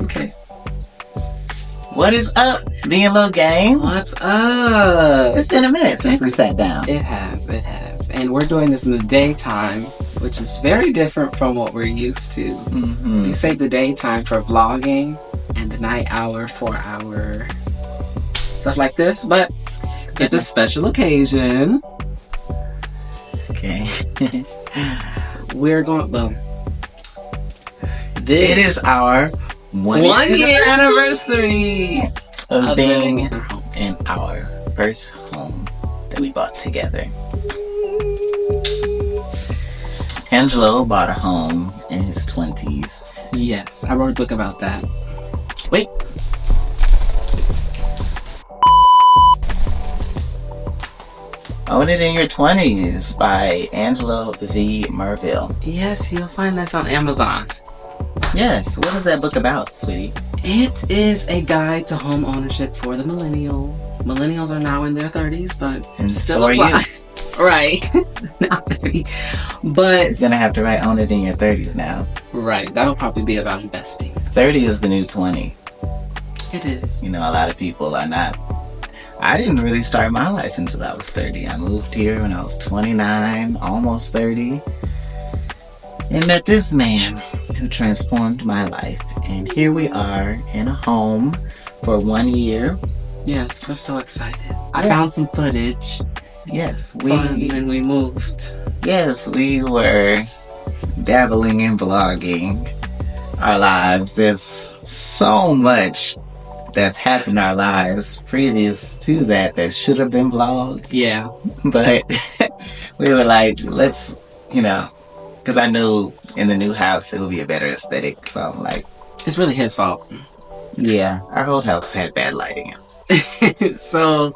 Okay. What is up, V&Lo gang? What's up? It's been a minute since we sat down. It has. And we're doing this in the daytime, which is very different from what we're used to. Mm-hmm. We save the daytime for vlogging and the night hour for our stuff like this, but it's a special occasion. Okay. We're going, It is our 1 year anniversary of being living in our home. in our first home that we bought together. Angelo bought a home in his 20s. Yes, I wrote a book about that. Wait. Own It in Your 20s by Angelo V. Merville. Yes, you'll find this on Amazon. Yes, what is that book about, sweetie? It is a guide to home ownership for the millennial. Millennials are now in their 30s, but And still so are apply. you. Right. Not 30. But It's gonna have to write Own It in Your 30s now. right, that'll probably be about investing. 30 is the new 20. It is. You know, a lot of people are not. I didn't really start my life until I was 30. I moved here when I was 29, almost 30, and met this man who transformed my life. And here we are in a home for 1 year. Yes, we're so excited. I found some footage Yes, when we moved. we were dabbling in vlogging our lives. There's so much that's happened in our lives previous to that should have been vlogged. Yeah. But we were like, let's, because I knew in the new house it would be a better aesthetic. So I'm like, It's really his fault. yeah, our whole house had bad lighting. So,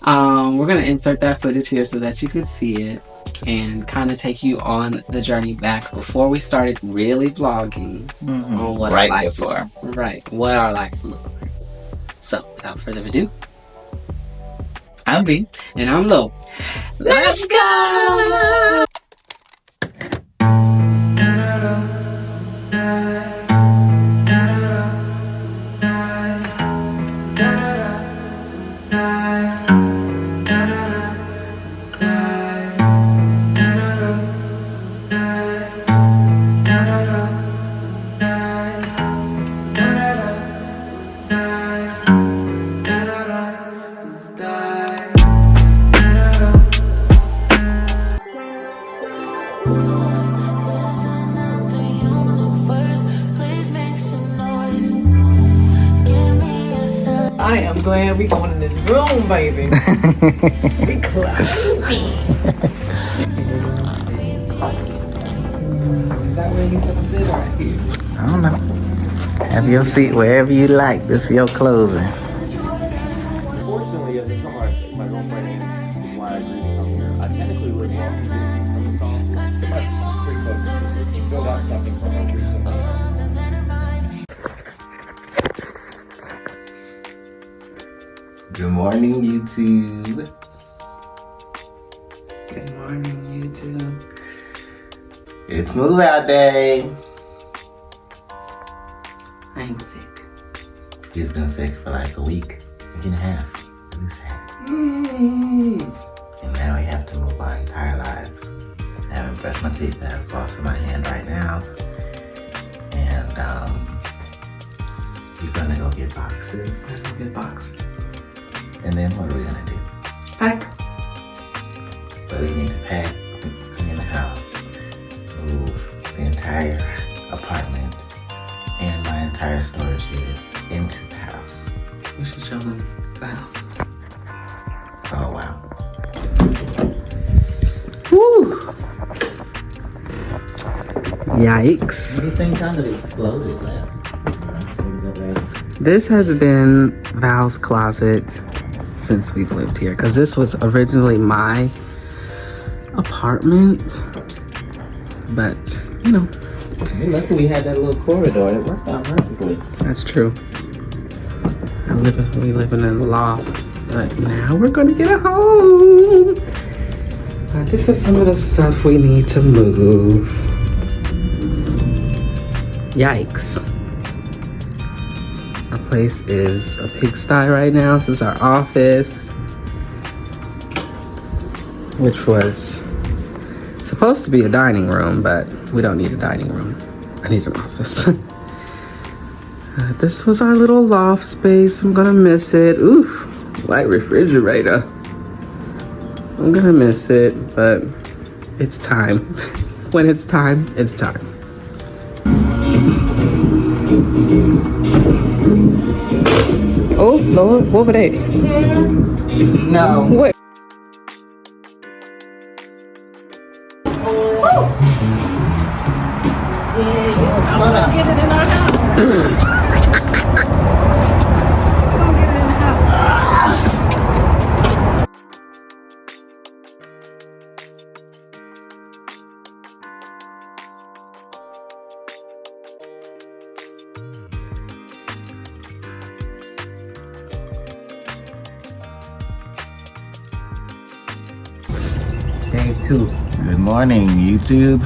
we're going to insert that footage here so that you could see it and kind of take you on the journey back before we started really vlogging on what Right our life before. what our life looked like. So, without further ado, I'm B. and I'm Lo. Let's go! I am glad we going in this room, baby. We classy. Is that where he's gonna sit right here? I don't know. Have your seat wherever you like. This is your closing. Unfortunately, as a drummer, my girlfriend is why I agreed to come here. I technically live walking distance from the song, so my pretty close to this. Filled out something from her recently. Good morning, YouTube. Good morning, YouTube. It's move out day. I'm sick. He's been sick for like a week and a half. At least half. And now we have to move our entire lives. I haven't brushed my teeth. I have floss in my hand right now. And we're gonna go get boxes. Good boxes. And then what are we gonna do? Pack. So we need to pack, clean the house, move the entire apartment and my entire storage unit into the house. We should show them the house. Oh wow. Woo! Yikes. What do you think kind of exploded last? This has been Val's closet since we've lived here, because this was originally my apartment, but We're lucky we had that little corridor. It worked out perfectly. that's true. We live in a loft, but now we're gonna get a home. This is some of the stuff we need to move. Yikes. place is a pigsty right now. This is our office, which was supposed to be a dining room, but we don't need a dining room. I need an office. This was our little loft space. I'm gonna miss it. Oof, light refrigerator. I'm gonna miss it, but it's time. When it's time, it's time. Oh, Lord, what were they? No. What? Get it in our house. Day 2. Good morning, YouTube.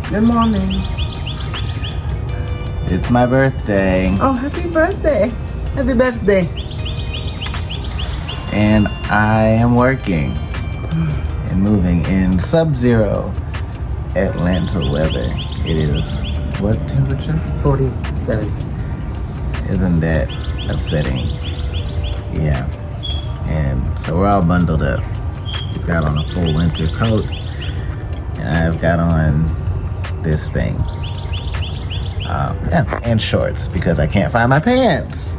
Good morning. It's my birthday, Oh, happy birthday. Happy birthday. and I am working and moving in sub-zero Atlanta weather. It is what temperature? 47. Isn't that upsetting? Yeah. And so we're all bundled up. He's got on a full winter coat, and I've got on this thing. And shorts because I can't find my pants.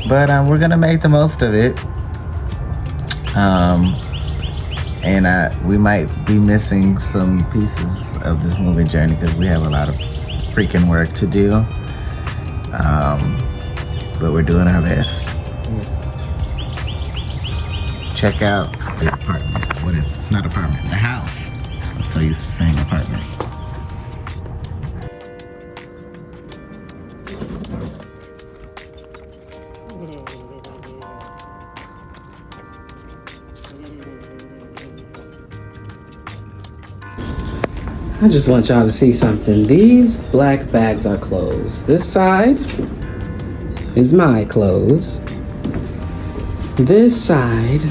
But we're gonna make the most of it. And we might be missing some pieces of this moving journey because we have a lot of freaking work to do. But we're doing our best. Yes. Check out the apartment. What is it? It's not apartment, the house. I'm so used to saying apartment. I just want y'all to see something. These black bags are clothes. This side is my clothes. This side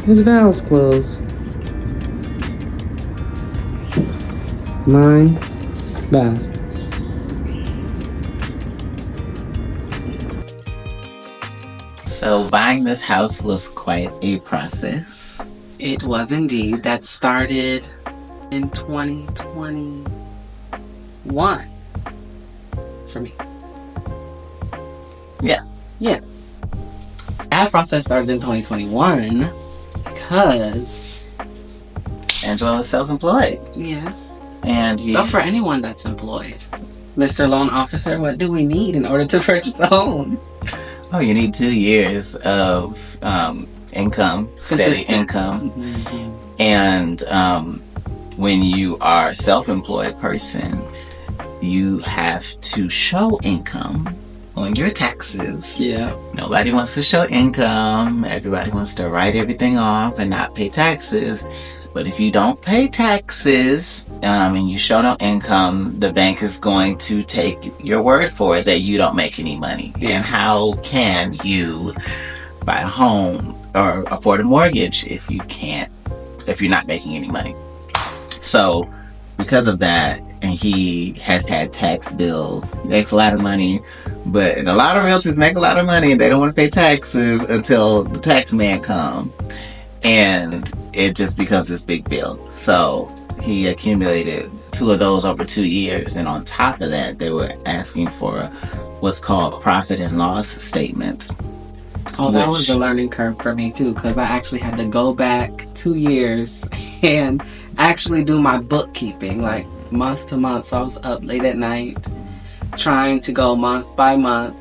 is Val's clothes. Mine, Val's. So buying this house was quite a process. It was indeed. That started in 2021 for me. Yeah. Yeah. That process started in 2021 because, Angelo is self-employed. yes, And he... but for anyone that's employed, Mr. Loan Officer, what do we need in order to purchase a home? Oh, you need 2 years of income, steady Consistent. income. Mm-hmm. And when you are a self-employed person, you have to show income on your taxes. Yeah. Nobody wants to show income. Everybody wants to write everything off and not pay taxes. But if you don't pay taxes and you show no income, the bank is going to take your word for it that you don't make any money. Yeah. And how can you buy a home or afford a mortgage if you're not making any money? So because of that, and he has had tax bills, he makes a lot of money, but a lot of realtors make a lot of money and they don't want to pay taxes until the tax man comes. And it just becomes this big bill. So he accumulated 2 of those over 2 years. And on top of that, they were asking for what's called profit and loss statements. Oh, that was a learning curve for me too, because I actually had to go back 2 years and actually do my bookkeeping, like month to month. So I was up late at night trying to go month by month.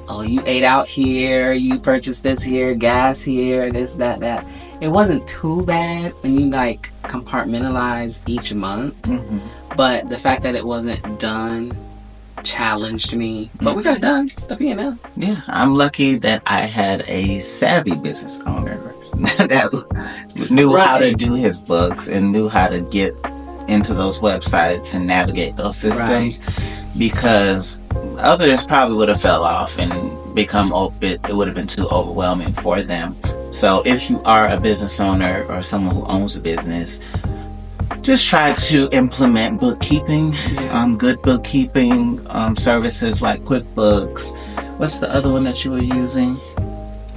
Oh, you ate out here, you purchased this here, gas here, this, that. It wasn't too bad when you like compartmentalize each month, but the fact that it wasn't done challenged me. But we got it done. The V&Lo. Yeah, I'm lucky that I had a savvy business owner that knew how to do his books and knew how to get into those websites and navigate those systems. Because Others probably would have fell off and become it would have been too overwhelming for them. So if you are a business owner or someone who owns a business, just try to implement bookkeeping, good bookkeeping services like QuickBooks. What's the other one that you were using?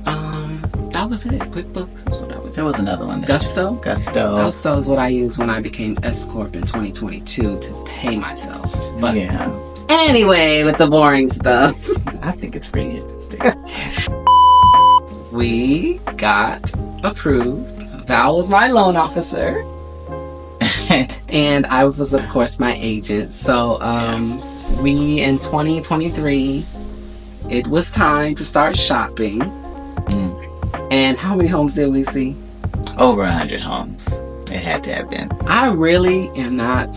That was it. QuickBooks is what I was. There was another one. Gusto. Gusto is what I used when I became S Corp in 2022 to pay myself. But yeah. Anyway, with the boring stuff, I think it's pretty interesting. We got approved. Val was my loan officer. And I was, of course, my agent. So, we, in 2023, it was time to start shopping. And how many homes did we see? Over 100 homes. It had to have been. I really am not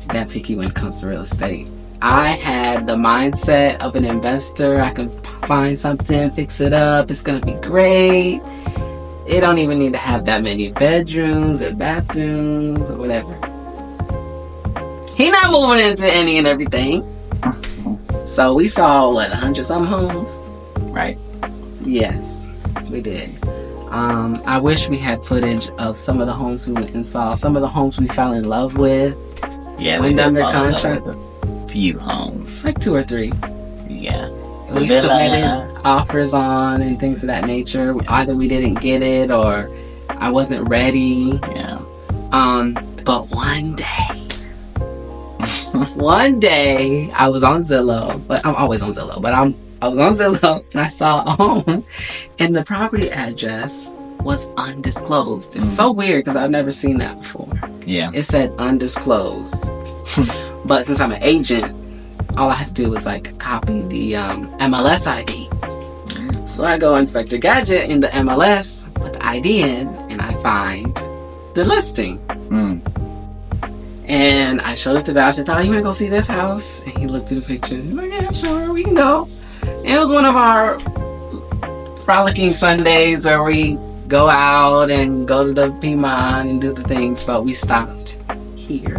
that picky when it comes to real estate. I had the mindset of an investor. I can find something, fix it up. It's going to be great. It don't even need to have that many bedrooms or bathrooms or whatever. He not moving into any and everything. So we saw, 100 some homes? Right. Yes, we did. I wish we had footage of some of the homes we went and saw. Some of the homes we fell in love with. Yeah, we under contract. Few homes. Like 2 or 3. Yeah. We submitted offers on and things of that nature. Either we didn't get it or I wasn't ready. Yeah. But one day, I was on Zillow, but I'm always on Zillow, but I was on Zillow and I saw a home and the property address was undisclosed. It's so weird because I've never seen that before. Yeah. It said undisclosed. But since I'm an agent, all I had to do was copy the MLS ID. So I go Inspector Gadget in the MLS, put the ID in, and I find the listing. And I showed it to Val. I said, Val, you want to go see this house? And he looked at the picture. He's like, yeah, sure, we can go. And it was one of our frolicking Sundays where we go out and go to the Piedmont and do the things, but we stopped here.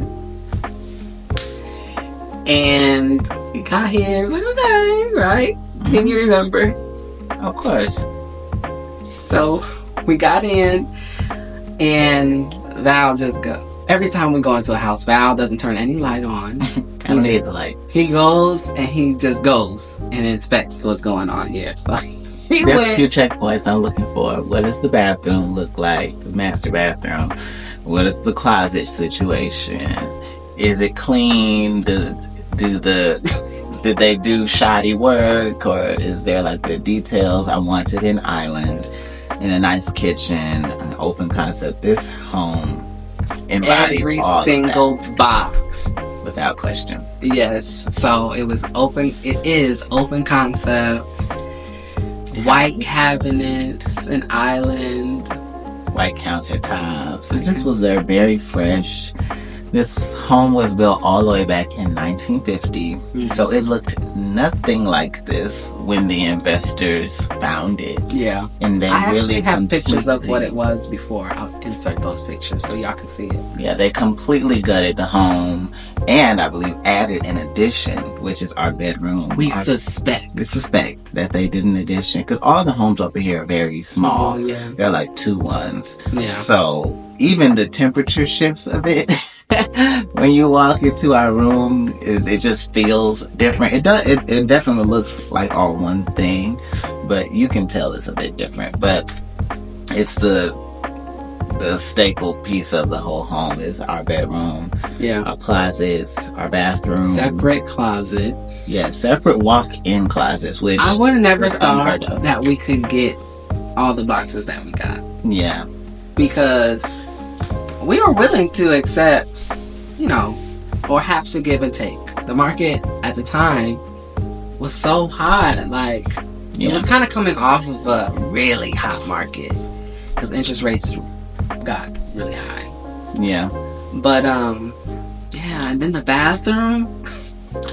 And we got here. It was like, okay, right? Can you remember? Of course. So we got in, and Val just goes. Every time we go into a house, Val doesn't turn any light on. I don't need the light. He goes and he just goes and inspects what's going on here. So there's a few checkpoints I'm looking for. What does the bathroom look like? The master bathroom. What is the closet situation? Is it clean? Did they do shoddy work, or is there the details? I wanted an island in a nice kitchen, an open concept. This home embodied every all single of that, box without question. Yes. So it was open. It is open concept. White cabinets, an island, white countertops. It just was there, very fresh. This home was built all the way back in 1950, so it looked nothing like this when the investors found it. Yeah. And they I really actually have pictures of what it was before. I'll insert those pictures so y'all can see it. Yeah, they completely gutted the home and I believe added an addition, which is our bedroom. We suspect that they did an addition because all the homes over here are very small. Oh, yeah. They're like 2-1s. Yeah. So even the temperature shifts of it. When you walk into our room, it just feels different. It definitely looks like all one thing, but you can tell it's a bit different. But it's the staple piece of the whole home is our bedroom, our closets, our bathroom, separate closets. Yeah, separate walk-in closets. Which I would have never thought that we could get all the boxes that we got. Yeah, because we were willing to accept, or have to give and take. The market at the time was so hot. It was kind of coming off of a really hot market because interest rates got really high. Yeah. But, and then the bathroom.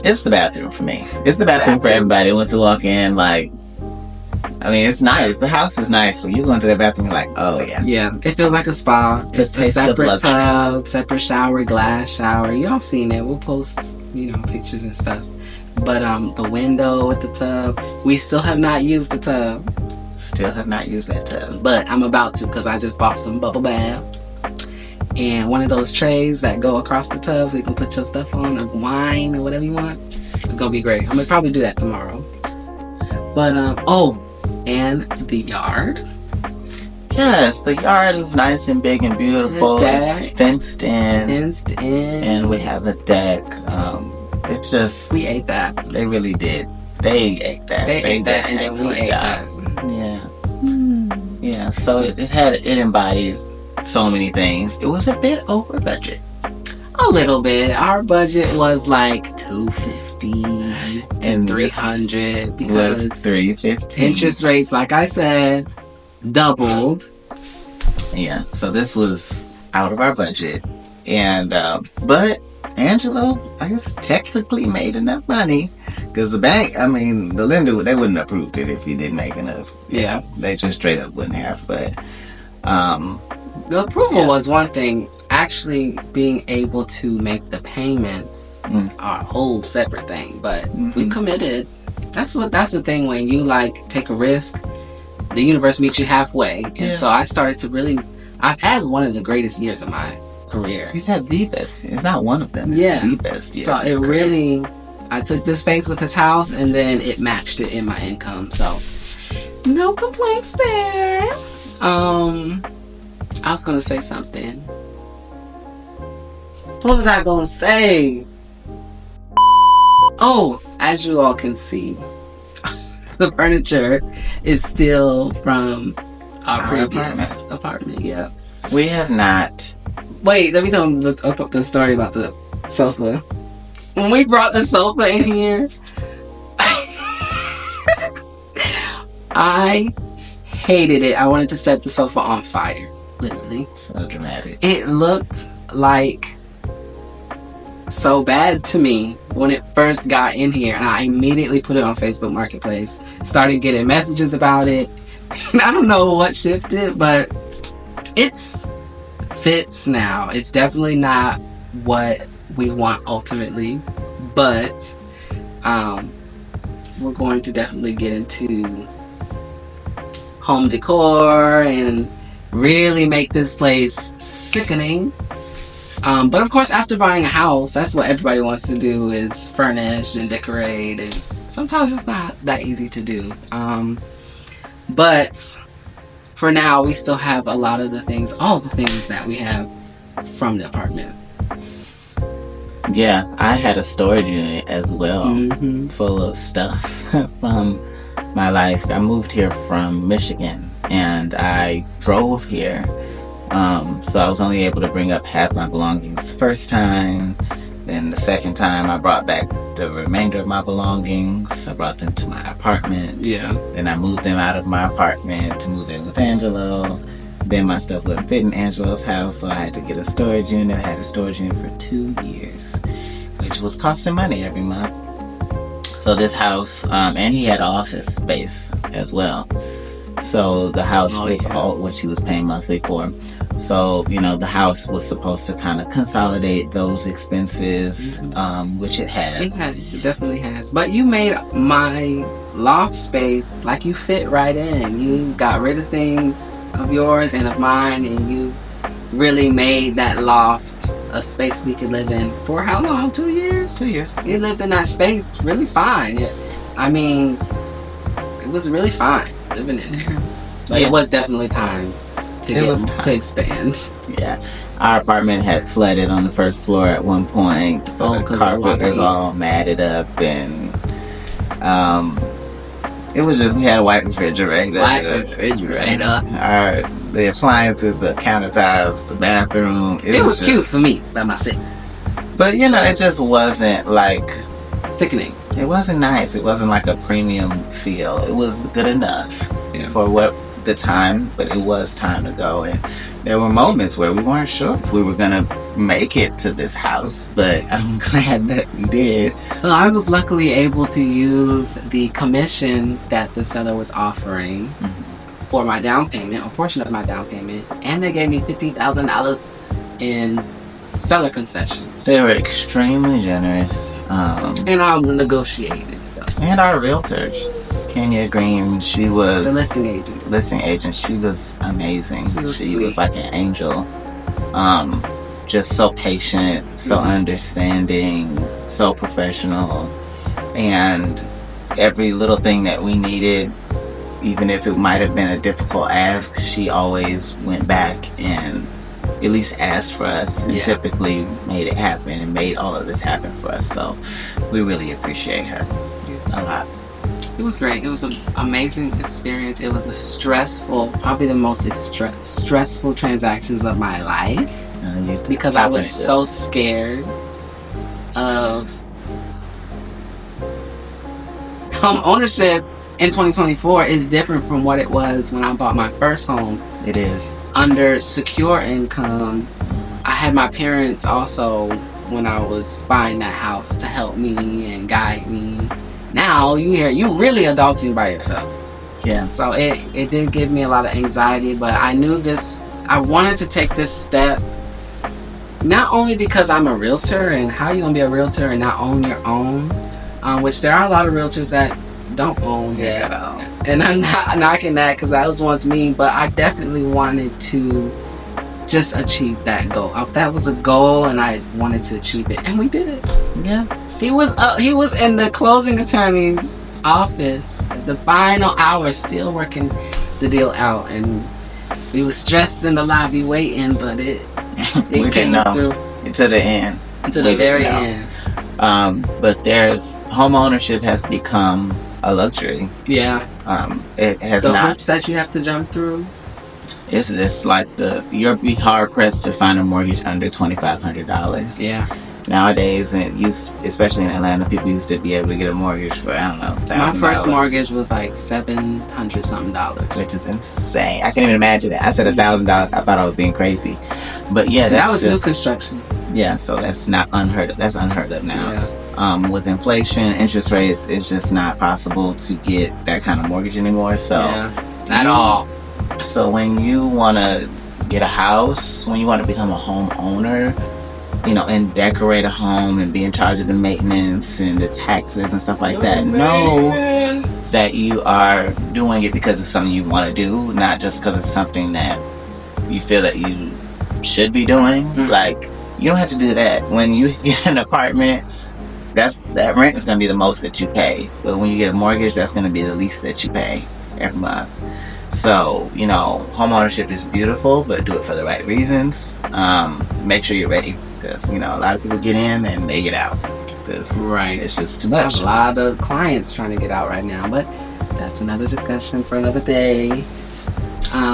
It's the bathroom for me. It's the bathroom for everybody who wants to walk in. It's nice. The house is nice. When you go into the bathroom, you're like, oh, yeah. Yeah, it feels like a spa. It's a separate tub, separate shower, glass shower. Y'all have seen it. We'll post, pictures and stuff. But the window with the tub, we still have not used the tub. Still have not used that tub. But I'm about to, because I just bought some bubble bath. And one of those trays that go across the tub so you can put your stuff on, of wine or whatever you want. It's gonna be great. I'm gonna probably do that tomorrow. But and the yard. Yes, the yard is nice and big and beautiful. It's fenced in. And we have a deck. It's just... We ate that. They really did. They ate that. They ate that, and then we ate that. Yeah. Yeah, so it embodied so many things. It was a bit over budget. A little bit. Our budget was like $250 and $300 because was $350. interest rates, like I said, doubled. Yeah, so this was out of our budget, and but Angelo, I guess, technically made enough money because the bank, the lender, they wouldn't approve it if you didn't make enough. Yeah, they just straight up wouldn't have. But the approval was one thing. Actually being able to make the payments are a whole separate thing. But we committed. That's the thing when you take a risk. The universe meets you halfway, and so I started to really. I've had one of the greatest years of my career. He's had the best. It's not one of them. It's the best year. So it really. I took this faith with his house, and then it matched it in my income. So no complaints there. I was gonna say something. What was I gonna say? Oh, as you all can see, the furniture is still from our previous apartment. Yeah. We have not. Wait, let me tell them the story about the sofa. When we brought the sofa in here, I hated it. I wanted to set the sofa on fire. Literally. So dramatic. It looked like so bad to me when it first got in here, and I immediately put it on Facebook Marketplace. Started getting messages about it. And I don't know what shifted, but it's fits now. It's definitely not what we want ultimately, but we're going to definitely get into home decor and really make this place sickening. But of course, after buying a house, that's what everybody wants to do, is furnish and decorate, and sometimes it's not that easy to do. But for now, we still have a lot of all the things that we have from the apartment. Yeah, I had a storage unit as well, full of stuff from my life. I moved here from Michigan, and I drove here. So I was only able to bring up half my belongings the first time. Then the second time I brought back the remainder of my belongings. I brought them to my apartment. Yeah. Then I moved them out of my apartment to move in with Angelo. Then my stuff wouldn't fit in Angelo's house, so I had to get a storage unit. I had a storage unit for 2 years, which was costing money every month. So this house, and he had office space as well. So the house was all what he was paying monthly for. So, the house was supposed to kind of consolidate those expenses, which it has. It definitely has. But you made my loft space, you fit right in. You got rid of things of yours and of mine, and you really made that loft a space we could live in for how long? 2 years? 2 years. You lived in that space really fine. It was really fine living in there. But it was definitely time to expand. Yeah. Our apartment had flooded on the first floor at one point, so the carpet was all matted up, and it was just, we had a white refrigerator. The appliances, the countertops, the bathroom. It was cute for me by myself. But it just wasn't sickening. It wasn't nice. It wasn't like a premium feel. It was good enough for the time, but it was time to go. And there were moments where we weren't sure if we were gonna make it to this house, but I'm glad that we did. Well, I was luckily able to use the commission that the seller was offering for my down payment, a portion of my down payment, and they gave me $15,000 in seller concessions. They were extremely generous. And I'm negotiating. So. And our realtors, Kenya Green, she was The listing agent. Listing agent. She was amazing. She was like an angel. Just so patient, so understanding, so professional, and every little thing that we needed, even if it might have been a difficult ask, she always went back and at least asked for us, and typically made it happen and made all of this happen for us. So we really appreciate her a lot. It was great. It was an amazing experience. It was a stressful, probably the most stressful transactions of my life, because I was so scared of home ownership in 2024 is different from what it was when I bought my first home. It is. Under secure income. I had my parents also, when I was buying that house, to help me and guide me. Now you really adulting by yourself. Yeah. So it did give me a lot of anxiety, but I knew I wanted to take this step, not only because I'm a realtor, and how you gonna be a realtor and not own your own, which there are a lot of realtors that don't own yet. And I'm not knocking that, because that was once me, but I definitely wanted to just achieve that goal. That was a goal, and I wanted to achieve it, and we did it. Yeah. He was in the closing attorney's office, the final hour, still working the deal out, and we was stressed in the lobby waiting, but it came through to the end, to the very end. But home ownership has become a luxury. Yeah. It has the not. hoops that you have to jump through. It's like you'll be hard pressed to find a mortgage under $2,500. Yeah. Nowadays, especially in Atlanta, people used to be able to get a mortgage for, I don't know, $1,000. My first mortgage was like $700 something, which is insane. I can't even imagine it. I said $1,000. I thought I was being crazy, but yeah, that was new construction. Yeah, so that's not unheard of. That's unheard of now. Yeah. With inflation, interest rates, it's just not possible to get that kind of mortgage anymore. So at all. So when you want to get a house, when you want to become a homeowner, and decorate a home and be in charge of the maintenance and the taxes and stuff like that, know that you are doing it because it's something you want to do, not just because it's something that you feel that you should be doing. Like, you don't have to do that. When you get an apartment, that rent is going to be the most that you pay. But when you get a mortgage, that's going to be the least that you pay every month. So, home ownership is beautiful, but do it for the right reasons. Make sure you're ready, because, a lot of people get in and they get out because it's just too much. I have a lot of clients trying to get out right now, but that's another discussion for another day.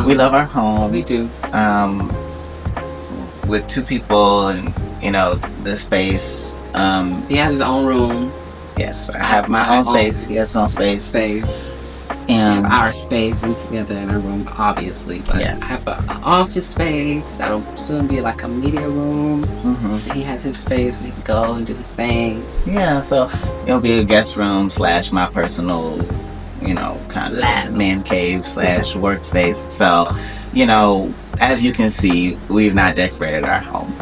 We love our home. We do. With two people and, the space. He has his own room. Yes, I have my own space. He has his own space. And our space and together in our room, obviously. But I have an office space that'll soon be like a media room. He has his space, we can go and do his thing. Yeah, so it'll be a guest room / my personal, kind of man cave / workspace. So, as you can see, we've not decorated our home.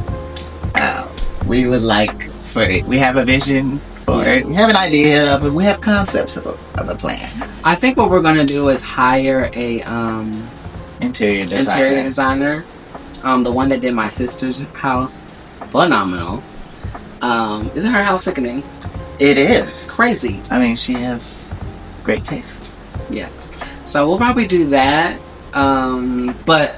We would like for it. We have a vision for it. We have an idea of it. We have concepts of a plan. I think what we're gonna do is hire a interior designer. The one that did my sister's house, phenomenal. Isn't her house sickening? It is crazy. I mean, she has great taste. Yeah. So we'll probably do that. But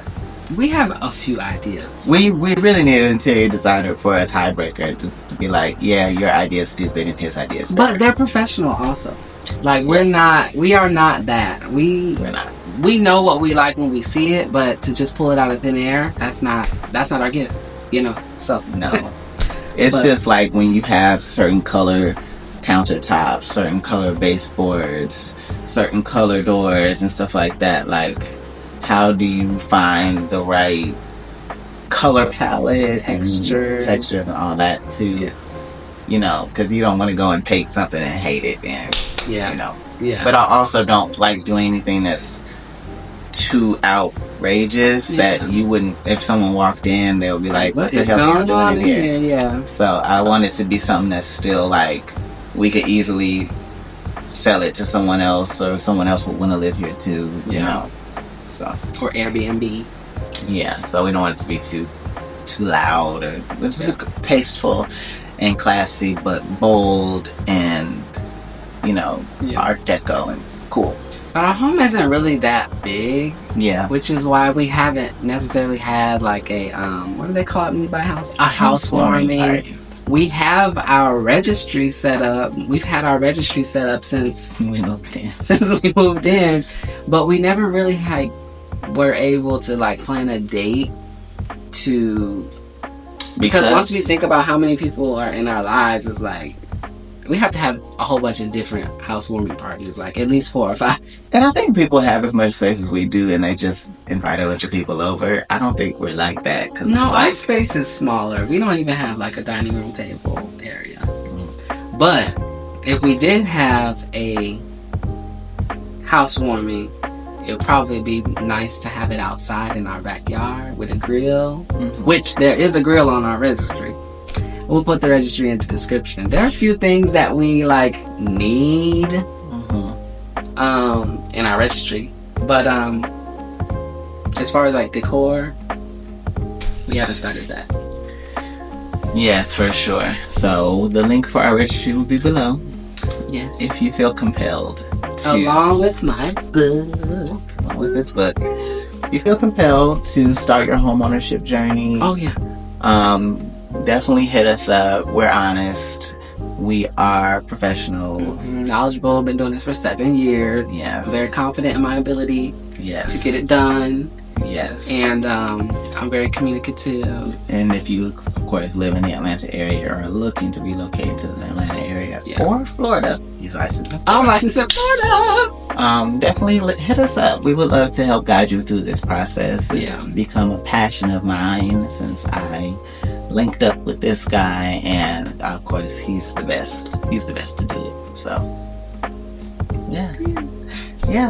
we have a few ideas. We really need an interior designer for a tiebreaker, just to be like, yeah, your idea is stupid and his idea is better. But they're professional also. Like, we are not that. We're not. We know what we like when we see it, but to just pull it out of thin air, that's not our gift, so. No. It's just like when you have certain color countertops, certain color baseboards, certain color doors and stuff like that. Like, how do you find the right color palette, texture and all that too? Because you don't want to go and paint something and hate it, and but I also don't like doing anything that's too outrageous that you wouldn't, if someone walked in, they'll be like, what the is hell are y'all going on doing in here? Yeah. So I want it to be something that's still like, we could easily sell it to someone else, or someone else would want to live here too, you know. So, or Airbnb. Yeah, so we don't want it to be too loud, or it's tasteful and classy, but bold and, you know, Art Deco and cool. But our home isn't really that big. Yeah. Which is why we haven't necessarily had like a what do they call it when you buy a house? A housewarming party. We have our registry set up. We've had our registry set up since we moved in. But we never really were able to like plan a date because once we think about how many people are in our lives, it's like we have to have a whole bunch of different housewarming parties, like at least 4 or 5. And I think people have as much space as we do, and they just invite a bunch of people over. I don't think we're like that. No, our space is smaller. We don't even have like a dining room table area. But if we did have a housewarming, it would probably be nice to have it outside in our backyard with a grill, which there is a grill on our registry. We'll put the registry into the description. There are a few things that we like need in our registry, but as far as like decor, we haven't started that. Yes, for sure. So the link for our registry will be below. Yes. If you feel compelled to, along with my book, along with this book, if you feel compelled to start your homeownership journey. Oh yeah. Definitely hit us up. We're honest. We are professionals. Knowledgeable. Been doing this for 7 years. Yes. Very confident in my ability. Yes. To get it done. Yes. And I'm very communicative. And if you, of course, live in the Atlanta area or are looking to relocate to the Atlanta area or Florida, he's licensed. I'm licensed in Florida. Definitely hit us up. We would love to help guide you through this process. It's become a passion of mine since I linked up with this guy, and of course he's the best to do it. So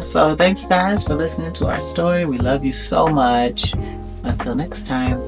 so thank you guys for listening to our story. We love you so much. Until next time.